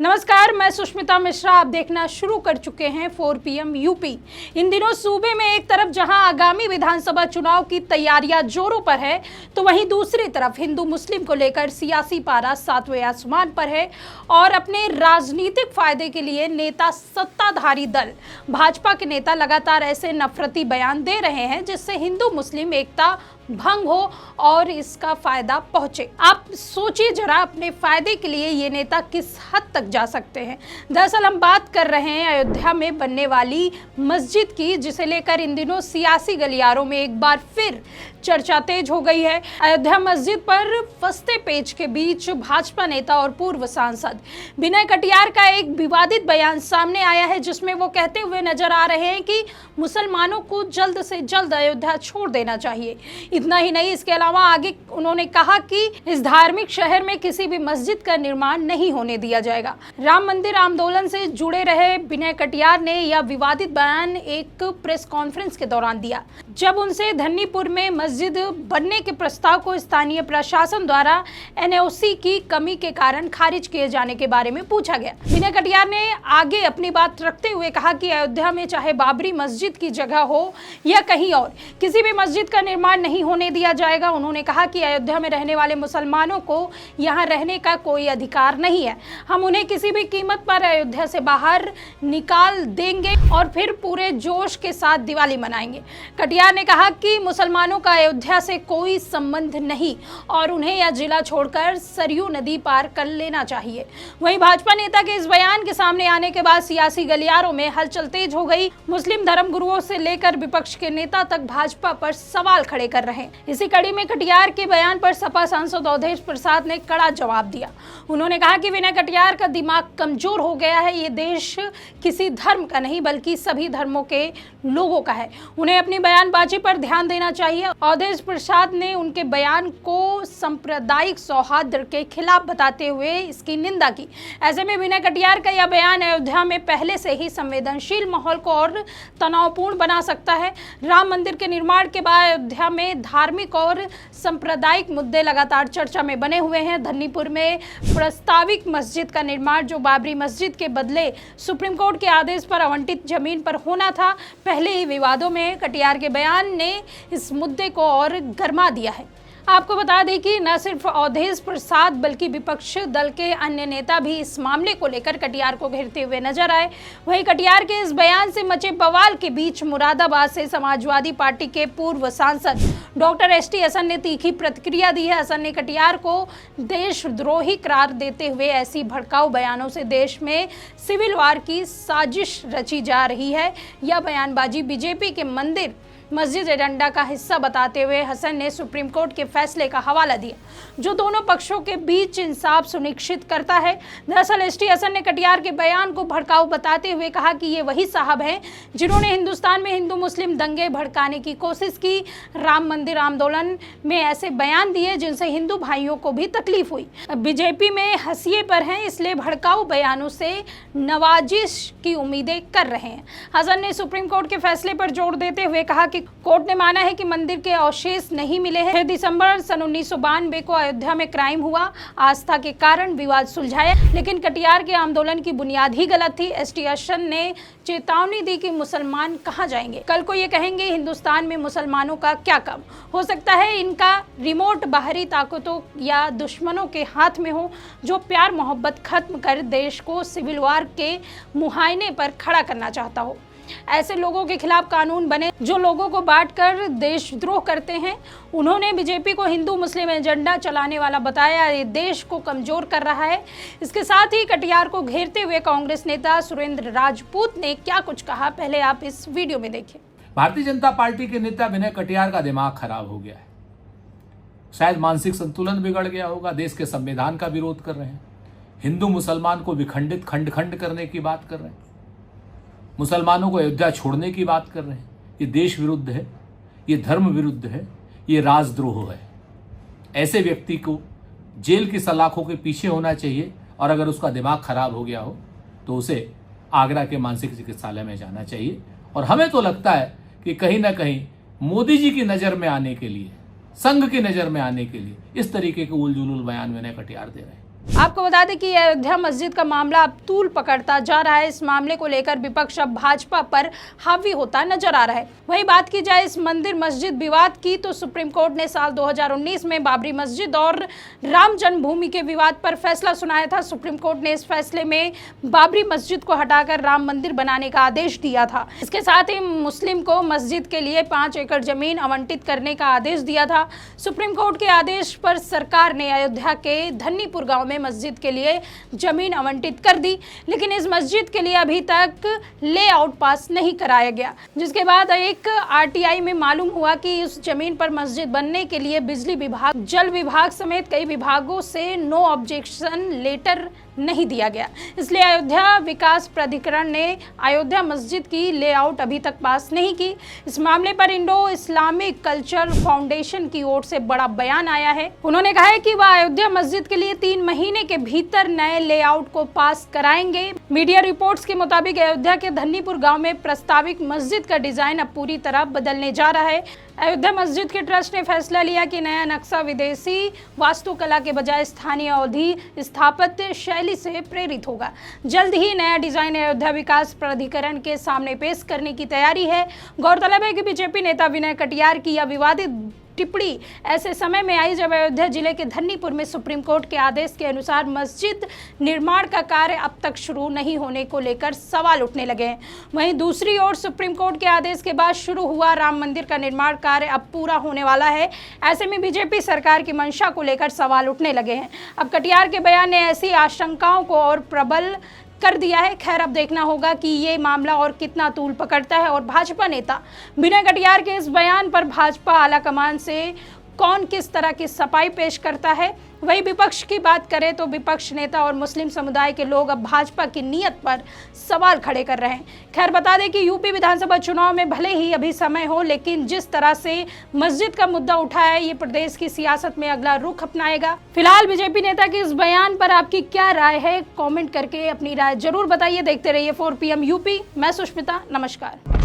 नमस्कार, मैं सुष्मिता मिश्रा। आप देखना शुरू कर चुके हैं 4 PM यूपी। इन दिनों सूबे में एक तरफ जहां आगामी विधानसभा चुनाव की तैयारियां जोरों पर है, तो वहीं दूसरी तरफ हिंदू मुस्लिम को लेकर सियासी पारा सातवें आसमान पर है और अपने राजनीतिक फायदे के लिए नेता सत्ताधारी दल भाजपा के नेता लगातार ऐसे नफरती बयान दे रहे हैं जिससे हिंदू मुस्लिम एकता भंग हो और इसका फायदा पहुंचे। आप सोचिए जरा, अपने फायदे के लिए ये नेता किस हद तक जा सकते हैं। दरअसल हम बात कर रहे हैं अयोध्या में बनने वाली मस्जिद की, जिसे लेकर इन दिनों सियासी गलियारों में एक बार फिर चर्चा तेज हो गई है। अयोध्या मस्जिद पर फंसते पेच के बीच भाजपा नेता और पूर्व सांसद विनय कटियार का एक विवादित बयान सामने आया है, जिसमें वो कहते हुए नजर आ रहे हैं कि मुसलमानों को जल्द से जल्द अयोध्या छोड़ देना चाहिए। इतना ही नहीं, इसके अलावा आगे उन्होंने कहा कि इस धार्मिक शहर में किसी भी मस्जिद का निर्माण नहीं होने दिया जाएगा। राम मंदिर आंदोलन से जुड़े रहे विनय कटियार ने यह विवादित बयान एक प्रेस कॉन्फ्रेंस के दौरान दिया, जब उनसे धन्नीपुर में मस्जिद बनने के प्रस्ताव को स्थानीय प्रशासन द्वारा NOC की कमी के कारण खारिज किए जाने के बारे में पूछा गया। विनय कटियार ने आगे अपनी बात रखते हुए कहा कि अयोध्या में चाहे बाबरी मस्जिद की जगह हो या कहीं और, किसी भी मस्जिद का निर्माण नहीं होने दिया जाएगा। उन्होंने कहा कि अयोध्या में रहने वाले मुसलमानों को यहाँ रहने का कोई अधिकार नहीं है। हम उन्हें किसी भी कीमत पर अयोध्या से बाहर निकाल देंगे और फिर पूरे जोश के साथ दिवाली मनाएंगे। कटियार ने कहा कि मुसलमानों का अयोध्या से कोई संबंध नहीं और उन्हें यह जिला छोड़कर सरयू नदी पार कर लेना चाहिए। वहीं भाजपा नेता के इस बयान के सामने आने के बाद सियासी गलियारों में हलचल तेज हो गई। मुस्लिम धर्मगुरुओं से लेकर विपक्ष के नेता तक भाजपा पर सवाल खड़े कर रहे हैं। इसी कड़ी में कटियार के बयान पर सपा सांसद अवधेश प्रसाद ने कड़ा जवाब दिया। उन्होंने कहा कि विनय कटियार का दिमाग कमजोर हो गया है। ये देश किसी धर्म का नहीं बल्कि सभी धर्मों के लोगों का है। उन्हें अपनी बयानबाजी पर ध्यान देना चाहिए। अवधेश प्रसाद ने उनके बयान को सांप्रदायिक सौहार्द के खिलाफ बताते हुए इसकी निंदा की। ऐसे में विनय कटियार का यह बयान अयोध्या में पहले से ही संवेदनशील माहौल को और तनावपूर्ण बना सकता है। राम मंदिर के निर्माण के बाद अयोध्या में धार्मिक और सांप्रदायिक मुद्दे लगातार चर्चा में बने हुए हैं। धन्नीपुर में प्रस्तावित मस्जिद का निर्माण, जो बाबरी मस्जिद के बदले सुप्रीम कोर्ट के आदेश पर आवंटित जमीन पर होना था, पहले ही विवादों में कटियार के बयान ने इस मुद्दे को और गरमा दिया है। आपको बता दें कि न सिर्फ अवधेश प्रसाद बल्कि विपक्ष दल के अन्य नेता भी इस मामले को लेकर कटियार को घेरते हुए नजर आए। वहीं कटियार के इस बयान से मचे बवाल के बीच मुरादाबाद से समाजवादी पार्टी के पूर्व सांसद डॉक्टर ST हसन ने तीखी प्रतिक्रिया दी है। हसन ने कटियार को देशद्रोही करार देते हुए ऐसी भड़काऊ बयानों से देश में सिविल वार की साजिश रची जा रही है। यह बयानबाजी बीजेपी के मंदिर मस्जिद एजेंडा का हिस्सा बताते हुए हसन ने सुप्रीम कोर्ट के फैसले का हवाला दिया, जो दोनों पक्षों के बीच इंसाफ सुनिश्चित करता है। दरअसल ST हसन ने कटियार के बयान को भड़काऊ बताते हुए कहा कि ये वही साहब हैं जिन्होंने हिंदुस्तान में हिंदू मुस्लिम दंगे भड़काने की कोशिश की। राम मंदिर आंदोलन में ऐसे बयान दिए जिनसे हिंदू भाइयों को भी तकलीफ हुई। बीजेपी में हंसिए पर हैं, इसलिए भड़काऊ बयानों से नवाजिश की उम्मीदें कर रहे हैं। हसन ने सुप्रीम कोर्ट के फैसले पर जोर देते हुए कहा कि कोर्ट ने माना है कि मंदिर के अवशेष नहीं मिले हैं। 6 दिसंबर सन 1992 को अयोध्या में क्राइम हुआ, आस्था के कारण विवाद सुलझाया, लेकिन कटियार के आंदोलन की बुनियाद ही गलत थी। ST हसन ने चेतावनी दी कि मुसलमान कहां जाएंगे, कल को ये कहेंगे हिंदुस्तान में मुसलमानों का क्या काम। हो सकता है इनका रिमोट बाहरी ताकतों या दुश्मनों के हाथ में हो, जो प्यार मोहब्बत खत्म कर देश को सिविल वार के मुहायने पर खड़ा करना चाहता हो। ऐसे लोगों के खिलाफ कानून बने जो लोगों को बांटकर देशद्रोह करते हैं। उन्होंने बीजेपी को हिंदू मुस्लिम एजेंडा चलाने वाला बताया। ये देश को कमजोर कर रहा है। इसके साथ ही कटियार को घेरते हुए कांग्रेस नेता सुरेंद्र राजपूत ने क्या कुछ कहा, पहले आप इस वीडियो में देखिए। भारतीय जनता पार्टी के नेता विनय कटियार का दिमाग खराब हो गया है। शायद मानसिक संतुलन बिगड़ गया होगा। देश के संविधान का विरोध कर रहे हैं, हिंदू मुसलमान को विखंडित खंड खंड करने की बात कर रहे हैं, मुसलमानों को अयोध्या छोड़ने की बात कर रहे हैं। ये देश विरुद्ध है, ये धर्म विरुद्ध है, ये राजद्रोह है। ऐसे व्यक्ति को जेल की सलाखों के पीछे होना चाहिए और अगर उसका दिमाग खराब हो गया हो तो उसे आगरा के मानसिक चिकित्सालय में जाना चाहिए। और हमें तो लगता है कि कहीं ना कहीं मोदी जी की नज़र में आने के लिए, संघ की नज़र में आने के लिए इस तरीके के उलझुल बयान विनय कटियार दे रहे हैं। आपको बता दें कि अयोध्या मस्जिद का मामला अब तूल पकड़ता जा रहा है। इस मामले को लेकर विपक्ष अब भाजपा पर हावी होता नजर आ रहा है। वहीं बात की जाए इस मंदिर मस्जिद विवाद की, तो सुप्रीम कोर्ट ने साल 2019 में बाबरी मस्जिद और राम जन्मभूमि के विवाद पर फैसला सुनाया था। सुप्रीम कोर्ट ने इस फैसले में बाबरी मस्जिद को हटाकर राम मंदिर बनाने का आदेश दिया था। इसके साथ ही मुस्लिम को मस्जिद के लिए 5 एकड़ जमीन आवंटित करने का आदेश दिया था। सुप्रीम कोर्ट के आदेश पर सरकार ने अयोध्या के धन्नीपुर गांव में मस्जिद के लिए जमीन आवंटित कर दी, लेकिन इस मस्जिद के लिए अभी तक लेआउट पास नहीं कराया गया, जिसके बाद एक आरटीआई में मालूम हुआ कि उस जमीन पर मस्जिद बनने के लिए बिजली विभाग, जल विभाग समेत कई विभागों से नो ऑब्जेक्शन लेटर नहीं दिया गया। इसलिए अयोध्या विकास प्राधिकरण ने अयोध्या मस्जिद की लेआउट अभी तक पास नहीं की। इस मामले पर इंडो इस्लामिक कल्चर फाउंडेशन की ओर से बड़ा बयान आया है। उन्होंने कहा है कि वह अयोध्या मस्जिद के लिए 3 महीने के भीतर नए लेआउट को पास कराएंगे। मीडिया रिपोर्ट्स के मुताबिक अयोध्या के धन्नीपुर गांव में प्रस्तावित मस्जिद का डिजाइन अब पूरी तरह बदलने जा रहा है। अयोध्या मस्जिद के ट्रस्ट ने फैसला लिया कि नया नक्शा विदेशी वास्तुकला के बजाय स्थानीय अवधि स्थापत्य शैली से प्रेरित होगा। जल्द ही नया डिजाइन अयोध्या विकास प्राधिकरण के सामने पेश करने की तैयारी है। गौरतलब है कि बीजेपी नेता विनय कटियार की यह विवादित टिप्पणी ऐसे समय में आई जब अयोध्या जिले के धन्नीपुर में सुप्रीम कोर्ट के आदेश के अनुसार मस्जिद निर्माण का कार्य अब तक शुरू नहीं होने को लेकर सवाल उठने लगे हैं। वहीं दूसरी ओर सुप्रीम कोर्ट के आदेश के बाद शुरू हुआ राम मंदिर का निर्माण कार्य अब पूरा होने वाला है। ऐसे में बीजेपी सरकार की मंशा को लेकर सवाल उठने लगे हैं। अब कटियार के बयान ने ऐसी आशंकाओं को और प्रबल कर दिया है। खैर, अब देखना होगा कि ये मामला और कितना तूल पकड़ता है और भाजपा नेता विनय कटियार के इस बयान पर भाजपा आलाकमान से कौन किस तरह की सफाई पेश करता है। वही विपक्ष की बात करें तो विपक्ष नेता और मुस्लिम समुदाय के लोग अब भाजपा की नीयत पर सवाल खड़े कर रहे हैं। खैर, बता दें कि यूपी विधानसभा चुनाव में भले ही अभी समय हो, लेकिन जिस तरह से मस्जिद का मुद्दा उठा है, ये प्रदेश की सियासत में अगला रुख अपनाएगा। फिलहाल बीजेपी नेता के इस बयान पर आपकी क्या राय है, कॉमेंट करके अपनी राय जरूर बताइए। देखते रहिए 4 PM यूपी। मैं सुष्मिता, नमस्कार।